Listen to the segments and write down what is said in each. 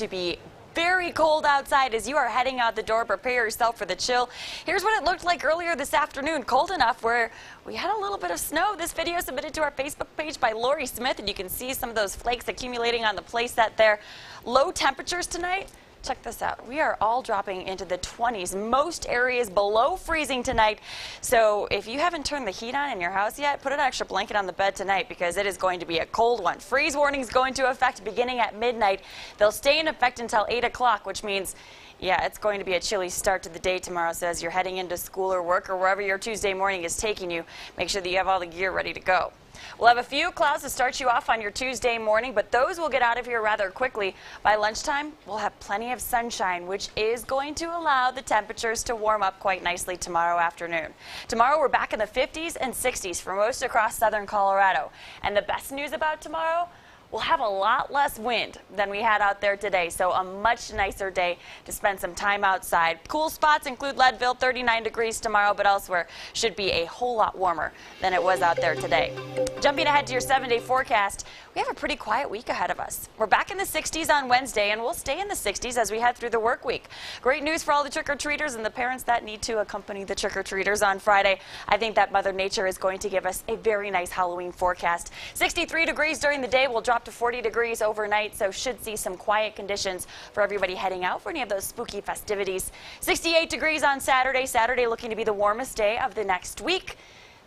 to be very cold outside as you are heading out the door. Prepare yourself for the chill. Here's what it looked like earlier this afternoon. Cold enough where we had a little bit of snow. This video submitted to our Facebook page by Lori Smith, and you can see some of those flakes accumulating on the playset there. Low temperatures tonight. Check this out. We are all dropping into the 20s. Most areas below freezing tonight. So if you haven't turned the heat on in your house yet, put an extra blanket on the bed tonight because it is going to be a cold one. Freeze warning is going to affect beginning at midnight. They'll stay in effect until 8 o'clock, which means, yeah, it's going to be a chilly start to the day tomorrow. So as you're heading into school or work or wherever your Tuesday morning is taking you, make sure that you have all the gear ready to go. We'll have a few clouds to start you off on your Tuesday morning, but those will get out of here rather quickly. By lunchtime, we'll have plenty of sunshine, which is going to allow the temperatures to warm up quite nicely tomorrow afternoon. Tomorrow, we're back in the 50s and 60s for most across southern Colorado. And the best news about tomorrow, we'll have a lot less wind than we had out there today, so a much nicer day to spend some time outside. Cool spots include Leadville, 39 degrees tomorrow, but elsewhere should be a whole lot warmer than it was out there today. Jumping ahead to your 7-day forecast, we have a pretty quiet week ahead of us. We're back in the 60s on Wednesday, and we'll stay in the 60s as we head through the work week. Great news for all the trick-or-treaters and the parents that need to accompany the trick-or-treaters on Friday. I think that Mother Nature is going to give us a very nice Halloween forecast. 63 degrees during the day will drop to 40 degrees overnight, so should see some quiet conditions for everybody heading out for any of those spooky festivities. 68 degrees on Saturday. Saturday looking to be the warmest day of the next week.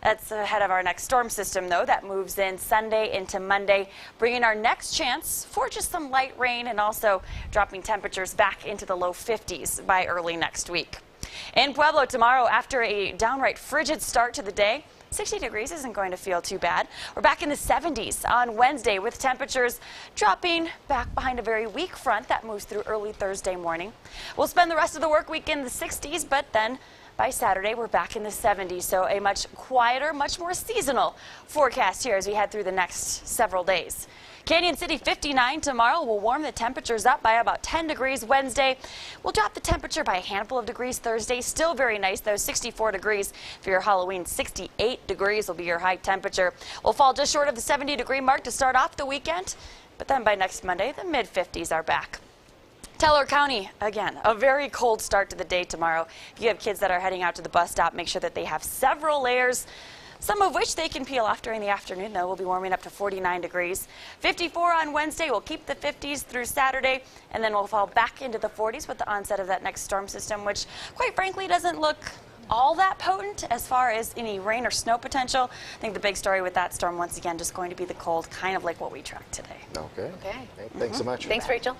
That's ahead of our next storm system, though. That moves in Sunday into Monday, bringing our next chance for just some light rain and also dropping temperatures back into the low 50s by early next week. In Pueblo tomorrow, after a downright frigid start to the day, 60 degrees isn't going to feel too bad. We're back in the 70s on Wednesday with temperatures dropping back behind a very weak front that moves through early Thursday morning. We'll spend the rest of the work week in the 60s, but then by Saturday, we're back in the 70s, so a much quieter, much more seasonal forecast here as we head through the next several days. Canyon City, 59 tomorrow. Will warm the temperatures up by about 10 degrees Wednesday. We'll drop the temperature by a handful of degrees Thursday. Still very nice, though, 64 degrees for your Halloween. 68 degrees will be your high temperature. We'll fall just short of the 70-degree mark to start off the weekend, but then by next Monday, the mid-50s are back. Teller County, again, a very cold start to the day tomorrow. If you have kids that are heading out to the bus stop, make sure that they have several layers, some of which they can peel off during the afternoon, though. We'll be warming up to 49 degrees. 54 on Wednesday. We'll keep the 50s through Saturday, and then we'll fall back into the 40s with the onset of that next storm system, which, quite frankly, doesn't look all that potent as far as any rain or snow potential. I think the big story with that storm, once again, just going to be the cold, kind of like what we tracked today. Okay. Hey, thanks so much. Thanks, Rachel.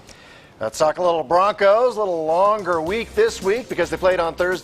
Let's talk a little Broncos, a little longer week this week because they played on Thursday.